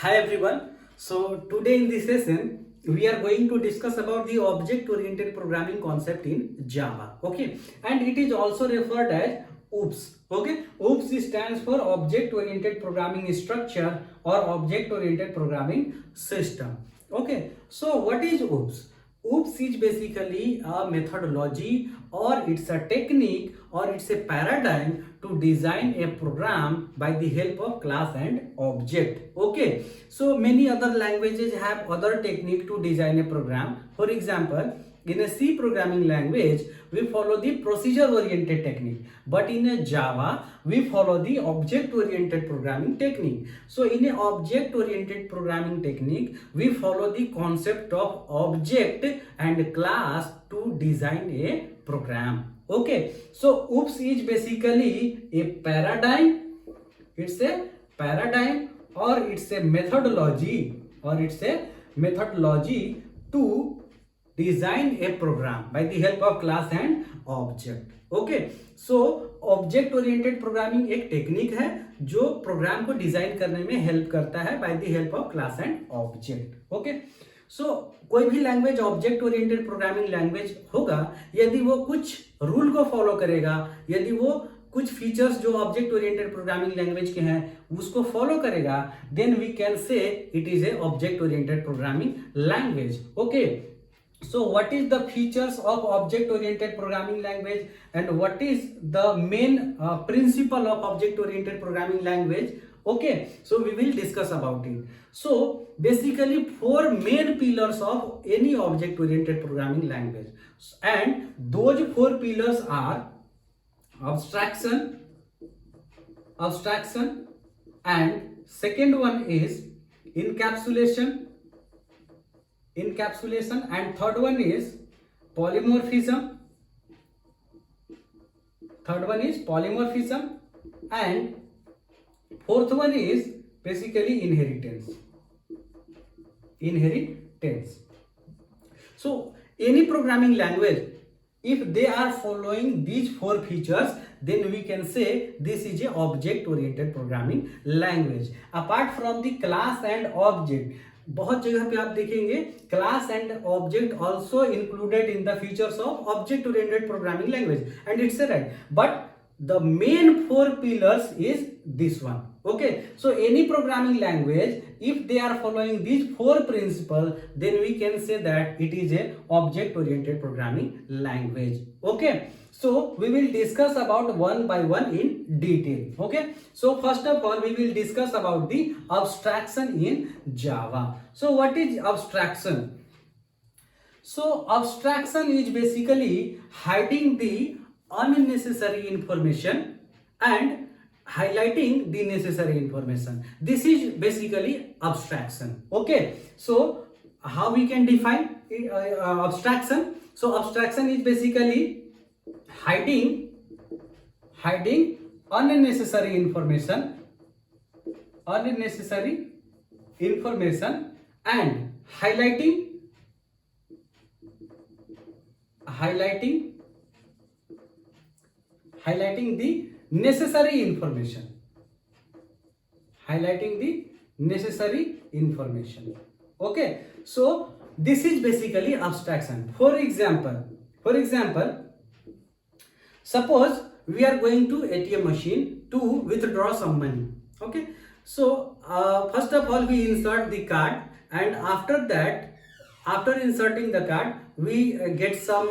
Hi everyone. So today in this session we are going to discuss about the object oriented programming concept in Java. Okay, and it is also referred as OOPS. Okay, OOPS stands for object oriented programming structure or object oriented programming system. Okay, so what is OOPS? OOPS is basically a methodology or it's a technique or it's a paradigm to design a program by the help of class and object. Okay, so many other languages have other technique to design a program. For example, in a C programming language, we follow the procedure oriented technique, but in a Java, we follow the object oriented programming technique. So in a object oriented programming technique, we follow the concept of object and class to design a program. Okay, so OOPS is basically a paradigm. It's a paradigm or it's a methodology to design a program by the help of class and object. Okay, so object oriented programming एक technique है जो programme को design करने में help करता है by the help of class and object. Okay, so कोई भी language object oriented programming language होगा यदि वो कुछ रूल को फॉलो करेगा, यदि वो कुछ फीचर्स जो ऑब्जेक्ट ओरिएंटेड प्रोग्रामिंग लैंग्वेज के हैं उसको फॉलो करेगा, then we can say it is a object oriented programming language. Okay, so what is the features of object oriented programming language and what is the main principle of object oriented programming language? Okay, so we will discuss about it. So basically four main pillars of any object oriented programming language, and those four pillars are abstraction, and second one is encapsulation, and third one is polymorphism, and fourth one is basically inheritance. So any programming language, if they are following these four features, then we can say this is a object oriented programming language. Apart from the class and object, बहुत जगह पे आप देखेंगे class and object also included in the features of object oriented programming language, and it's right, but the main four pillars is this one. Okay, so any programming language, if they are following these four principles, then we can say that it is a object oriented programming language. Okay, so we will discuss about one by one in detail. Okay, so first of all we will discuss about the abstraction in Java. So what is abstraction? So abstraction is basically hiding the unnecessary information and highlighting the necessary information. This is basically abstraction. Okay, so how we can define abstraction? So abstraction is basically hiding unnecessary information and highlighting the necessary information. Okay, so this is basically abstraction. For example, suppose we are going to ATM machine to withdraw some money. Okay, so first of all we insert the card, and after inserting the card we get some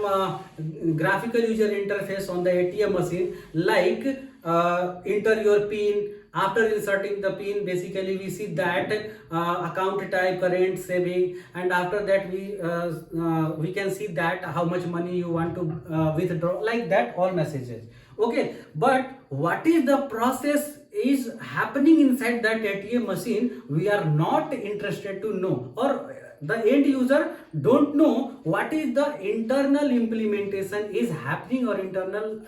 graphical user interface on the ATM machine, like enter your PIN. After inserting the PIN, basically we see that account type, current, saving, and after that we can see that how much money you want to withdraw, like that, all messages. Okay, but what is the process is happening inside that ATM machine, we are not interested to know, or the end user don't know what is the internal implementation is happening or internal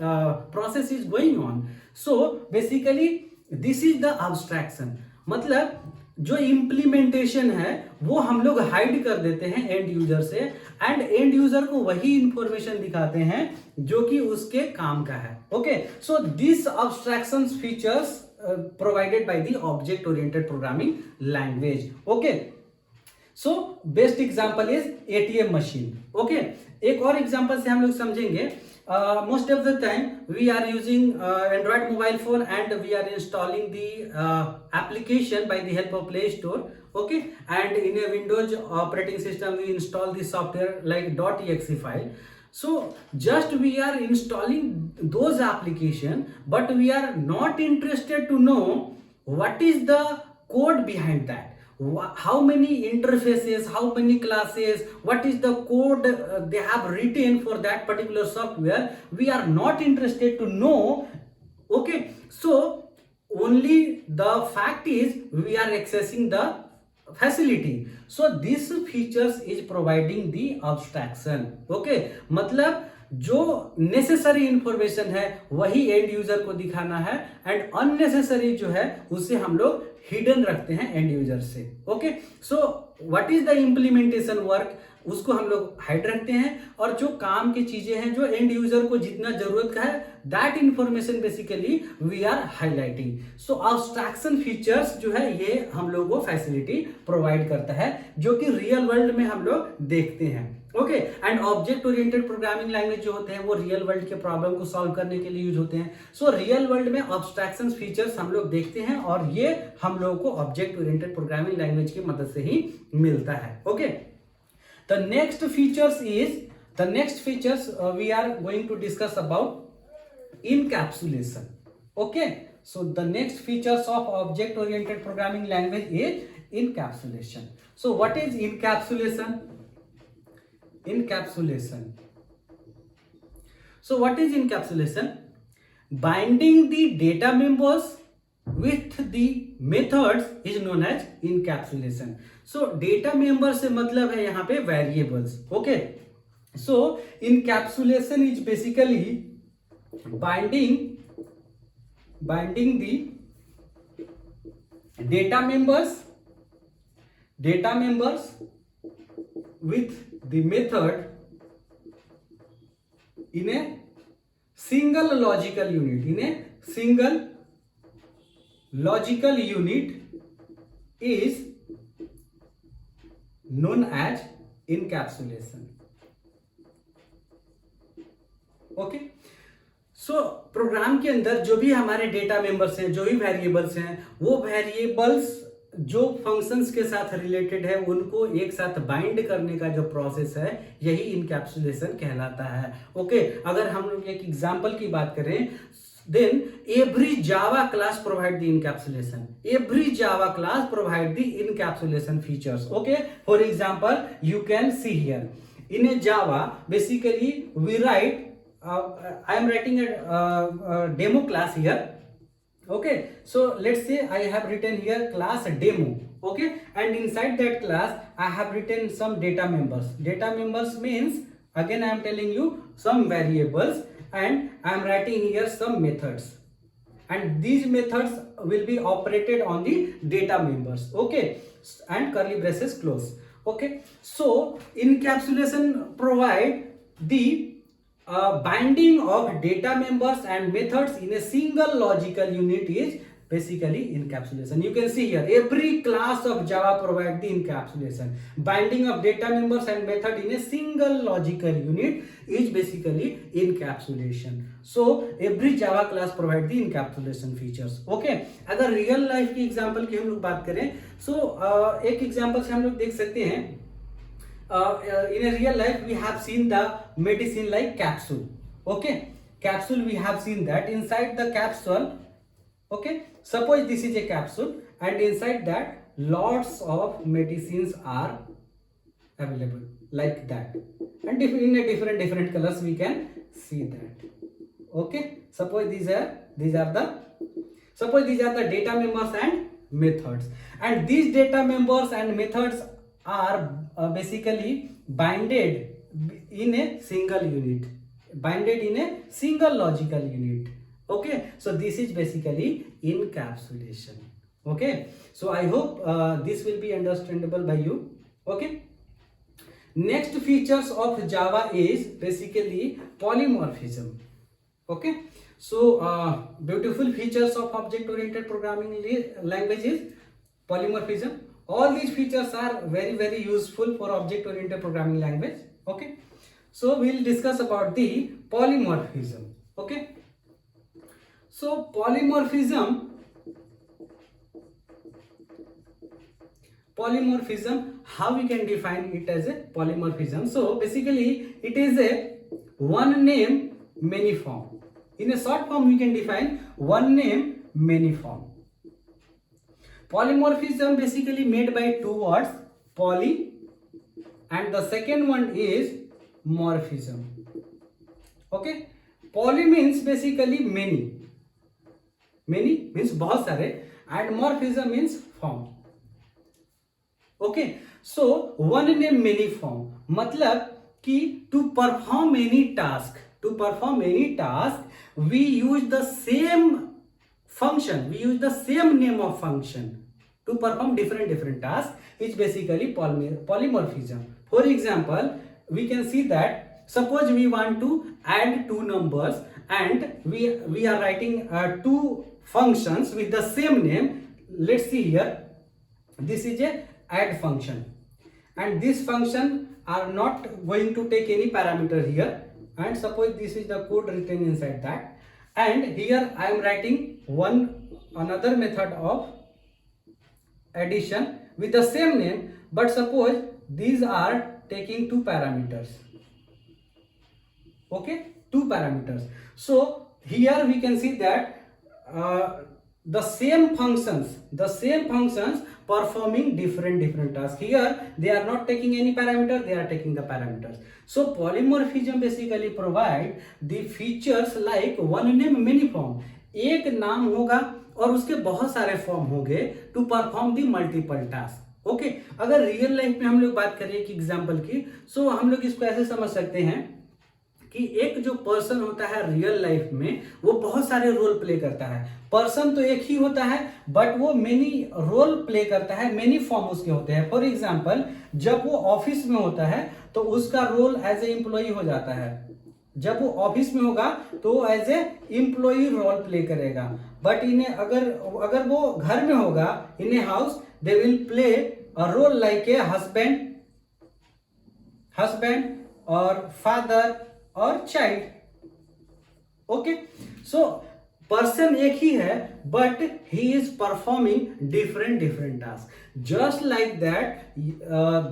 process is going on. So basically this is the abstraction. मतलब जो implementation है वो हम लोग hide कर देते हैं and user से, एंड एंड यूजर को वही इंफॉर्मेशन दिखाते हैं जो कि उसके काम का है. Okay, so this abstraction features provided by the object oriented programming language. Okay, so best example is ATM machine. Okay, एक और एग्जाम्पल से हम लोग समझेंगे. Most of the time we are using Android mobile phone and we are installing the application by the help of play store. Okay, and in a Windows operating system we install the software like .exe file. So just we are installing those application, but we are not interested to know what is the code behind that. How many interfaces, how many classes, what is the code they have written for that particular software. We are not interested to know. Okay, so only the fact is we are accessing the facility. So this features is providing the abstraction. Okay, मतलब जो necessary information है वही and user को दिखाना है, and unnecessary जो है उसे हम लोग हिडन रखते हैं एंड यूजर से. Okay, so what is the implementation work, उसको हम लोग हाइड रखते हैं, और जो काम की चीजें हैं जो एंड यूजर को जितना जरूरत का है that information basically we are highlighting. So abstraction features जो है ये हम लोग को फैसिलिटी प्रोवाइड करता है जो कि रियल वर्ल्ड में हम लोग देखते हैं. Okay, and object oriented programming language जो होते हैं वो रियल वर्ल्ड के प्रॉब्लम को सॉल्व करने के लिए यूज होते हैं. सो रियल वर्ल्ड में अब्स्ट्रैक्शन फीचर्स हम लोग देखते हैं और ये हम लोगों को ऑब्जेक्ट ओरिएंटेड प्रोग्रामिंग लैंग्वेज की मदद से ही मिलता है. Okay, the next features we are going to discuss about encapsulation. Okay, so the next features of object oriented programming language is encapsulation. So what is encapsulation? So what is encapsulation? Binding the data members with the methods is known as encapsulation. So data member से मतलब है यहाँ पे variables. Okay, so encapsulation is basically binding the data members with the method in a single logical unit is known as encapsulation. Okay, so program के अंदर जो भी हमारे डेटा मेंबर्स हैं, जो भी वेरिएबल्स हैं, वो वेरिएबल्स जो फंक्शंस के साथ रिलेटेड है उनको एक साथ बाइंड करने का जो प्रोसेस है यही इनकैप्सुलेशन कहलाता है. ओके, अगर हम लोग एक एग्जांपल की बात करें, then every Java class provide the encapsulation. Every Java class provide the encapsulation features. Okay, for example, you can see here in a Java basically we write I am writing a demo class here. Okay, so let's say I have written here class demo. Okay, and inside that class I have written some data members. Data members means, again I am telling you, some variables, and I am writing here some methods, and these methods will be operated on the data members. Okay, and curly braces close. Okay, so encapsulation provide the binding of data members and methods in a single logical unit is basically encapsulation. You can see here every class of Java provide the encapsulation. Binding of data members and method in a single logical unit is basically encapsulation. So every Java class provide the encapsulation features. Okay, अगर real life की example की हम लोग बात करें, एक example से हम लोग देख सकते हैं. In a real life we have seen the medicine like capsule. Okay, capsule we have seen that inside the capsule. Okay, suppose this is a capsule and inside that lots of medicines are available like that, and if in a different colors we can see that. Okay, suppose these are the data members and methods, and these data members and methods are basically binded in a single unit, binded in a single logical unit. Okay, so this is basically encapsulation. Okay, so I hope this will be understandable by you. Okay, next features of Java is basically polymorphism. Okay, So beautiful features of object oriented programming language is polymorphism. All these features are very useful for object oriented programming language. Okay, so we'll discuss about the polymorphism. Okay, so polymorphism, how we can define it as a polymorphism? So basically it is a one name many form. In a short form we can define one name many form. Polymorphism basically made by two words, poly, and the second one is morphism. Okay, poly means basically many means बहुत सारे, and morphism means form. Okay, so one name many form मतलब कि to perform any task we use the same function, we use the same name of function to perform different tasks is basically polymorphism. For example, we can see that suppose we want to add two numbers and we are writing two functions with the same name. Let's see here, this is a add function and this function are not going to take any parameter here, and suppose this is the code written inside that, and here I am writing another method of addition with the same name, but suppose these are taking two parameters. Okay, two parameters. So here we can see that the same functions performing different tasks. Here they are not taking any parameter, they are taking the parameters. So polymorphism basically provide the features like one name many form. एक नाम होगा और उसके बहुत सारे form होंगे to perform the multiple task. Okay, अगर real life में हम लोग बात करें एक एग्जांपल की, सो हम लोग इसको ऐसे समझ सकते हैं कि एक जो पर्सन होता है रियल लाइफ में वो बहुत सारे रोल प्ले करता है. पर्सन तो एक ही होता है बट वो मेनी रोल प्ले करता है, मेनी फॉर्म उसके होते हैं. फॉर एग्जांपल जब वो ऑफिस में होता है तो उसका रोल एज ए एम्प्लॉय हो जाता है. जब वो ऑफिस में होगा तो as a employ role play करेगा. बट इन्हें अगर वो घर में होगा in a house, they will play a role like a husband और फादर और चाइल्ड. ओके, सो पर्सन एक ही है but he is performing different task. Just like that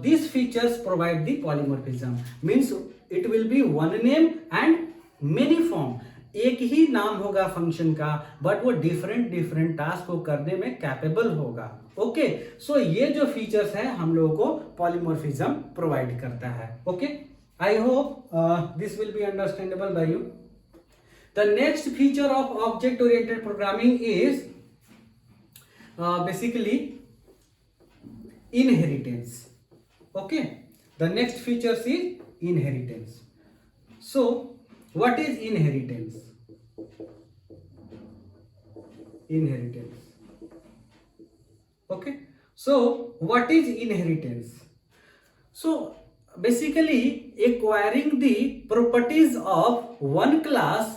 this features provide the polymorphism, means it will be one name and many form. एक ही नाम होगा function का बट वो डिफरेंट टास्क को करने में कैपेबल होगा. ओके, सो ये जो फीचर्स है हम लोगों को पॉलीमॉर्फिज्म प्रोवाइड करता है. Okay, I hope this will be understandable by you. The next feature of object oriented programming is basically inheritance. Okay, the next feature is inheritance. So what is inheritance? Okay, so what is inheritance? So basically acquiring the properties of one class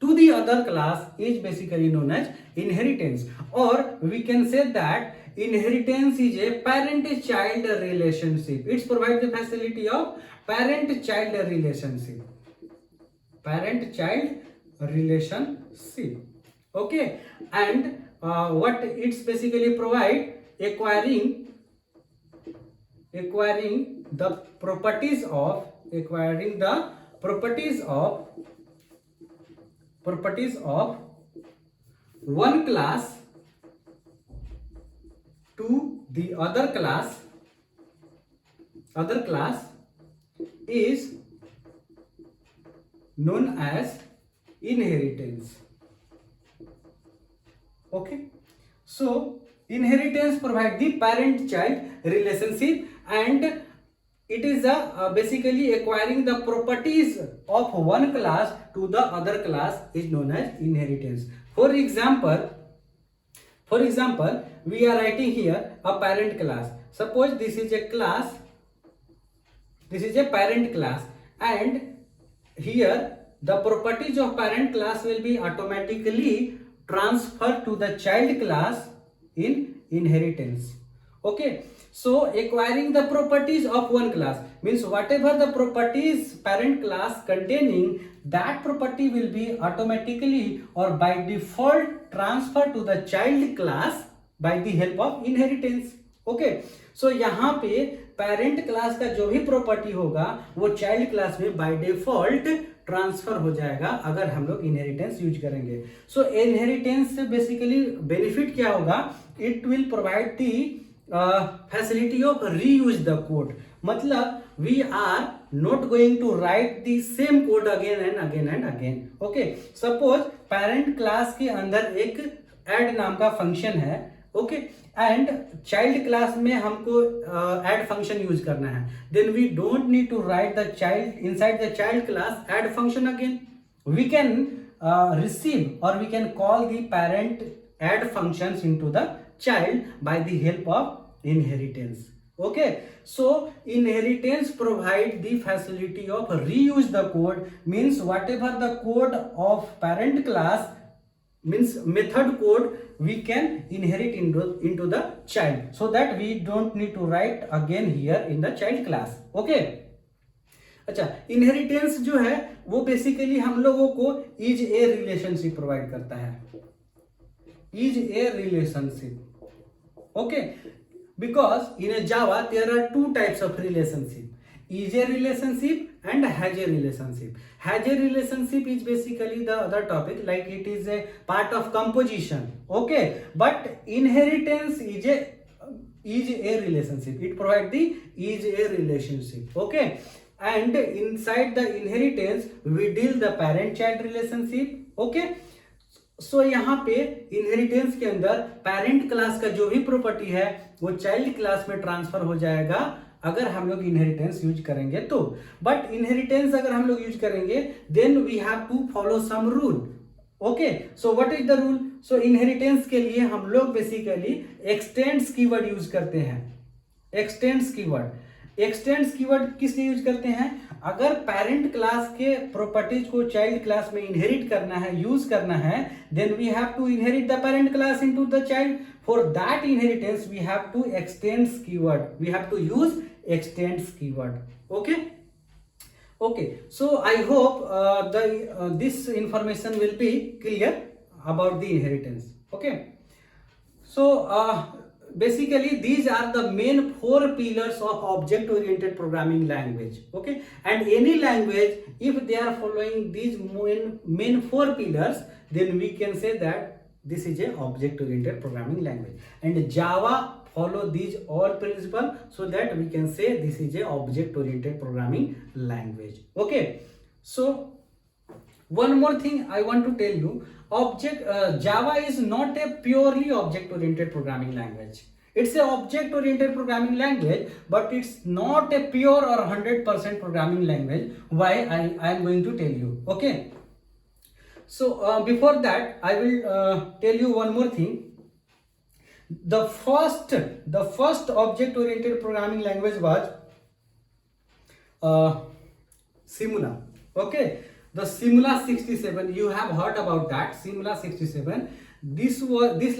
to the other class is basically known as inheritance, or we can say that inheritance is a parent-child relationship. It provides the facility of parent-child relationship. Okay, and what it's basically provide, acquiring the properties of one class to the other class is known as inheritance. Okay, so inheritance provide the parent-child relationship, and it is basically acquiring the properties of one class to the other class is known as inheritance. For example, we are writing here a parent class. Suppose this is a class, this is a parent class, and here the properties of parent class will be automatically transferred to the child class in inheritance. Okay, so acquiring the properties of one class means whatever the properties parent class containing, that property will be automatically or by default transferred to the child class by the help of inheritance. Okay, so यहाँ पे parent class का जो भी property होगा वो child class में by default transfer हो जाएगा अगर हम लोग इनहेरिटेंस यूज करेंगे. सो इनहेरिटेंस से बेसिकली बेनिफिट क्या होगा, it will provide the facility of reuse the code. मतलब we are not going to write the same code again and again and again. Okay, suppose parent class के अंदर एक add नाम का function है. Okay, and child class में हमको add function use करना है. Then we don't need to write the child inside the child class add function again. We can receive और we can call the parent add functions into the child by the help of inheritance. Okay, so inheritance provide the facility of reuse the code, means whatever the code of parent class means method code we can inherit into the child, so that we don't need to write again here in the child class. Okay, अच्छा, inheritance जो है वो basically हम लोगों को is a relationship provide करता है. Is a relationship. Okay, because in a Java there are two types of relationship: is a relationship and has a relationship. Has a relationship is basically the other topic, like it is a part of composition. Okay, but inheritance is a relationship. It provides the is a relationship. Okay, and inside the inheritance we deal the parent-child relationship. Okay, सो यहाँ पे inheritance के अंदर parent class का जो भी property है वो child class में ट्रांसफर हो जाएगा अगर हम लोग इनहेरिटेंस यूज करेंगे तो. बट इनहेरिटेंस अगर हम लोग यूज करेंगे then we have to follow some rule. Okay, so what is the rule? So inheritance के लिए हम लोग बेसिकली एक्सटेंड्स कीवर्ड यूज करते हैं. एक्सटेंड्स कीवर्ड किस लिए यूज करते हैं? अगर पेरेंट क्लास के प्रॉपर्टीज को चाइल्ड क्लास में इनहेरिट करना है, यूज करना है, then we have to inherit the parent class into the child. For that inheritance we have to extends keyword, we have to use extends keyword. Okay, so I hope this information will be clear about the inheritance. Okay, so basically these are the main 4 pillars of object oriented programming language. Okay, and any language, if they are following these main 4 pillars, then we can say that this is a object oriented programming language. And Java follow these all principles, so that we can say this is a object oriented programming language. Okay, so one more thing I want to tell you, Java is not a purely object oriented programming language. It's a object oriented programming language, but it's not a pure or 100% programming language. Why? I am going to tell you. Okay, so before that I will tell you one more thing. The first object oriented programming language was Simula. Okay, the Simula 67, you have heard about that. Simula 67, this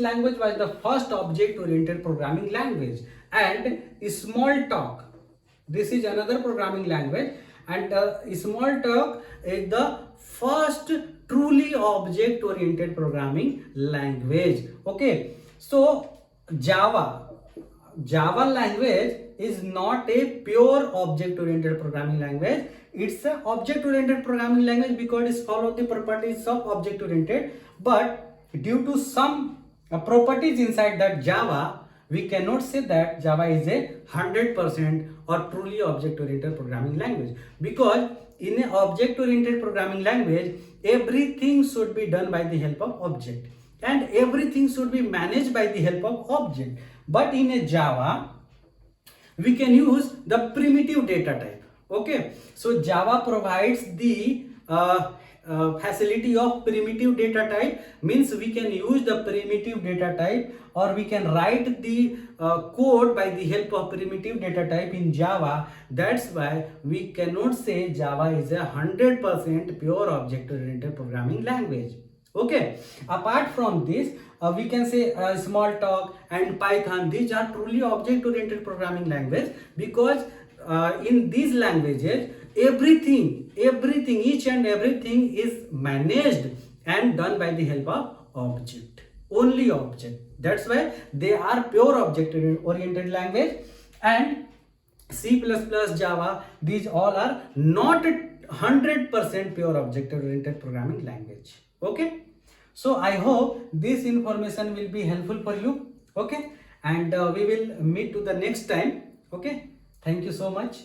language was the first object oriented programming language. And Smalltalk, this is another programming language, and Smalltalk is the first truly object oriented programming language. Okay, so Java language is not a pure object oriented programming language. It's a object oriented programming language because it follows the properties of object oriented, but due to some properties inside that Java, we cannot say that Java is a 100% or truly object oriented programming language, because in an object oriented programming language everything should be done by the help of object, and everything should be managed by the help of object. But in a Java we can use the primitive data type. Okay, so Java provides the facility of primitive data type, means we can use the primitive data type, or we can write the code by the help of primitive data type in Java. That's why we cannot say Java is a 100% pure object oriented programming language. Okay, apart from this, we can say Smalltalk and Python, these are truly object oriented programming language, because in these languages everything, each and everything is managed and done by the help of object, only object. That's why they are pure object oriented language. And C++, Java, these all are not 100% pure object oriented programming language. Okay, so I hope this information will be helpful for you. Okay, and we will meet to the next time. Okay, thank you so much.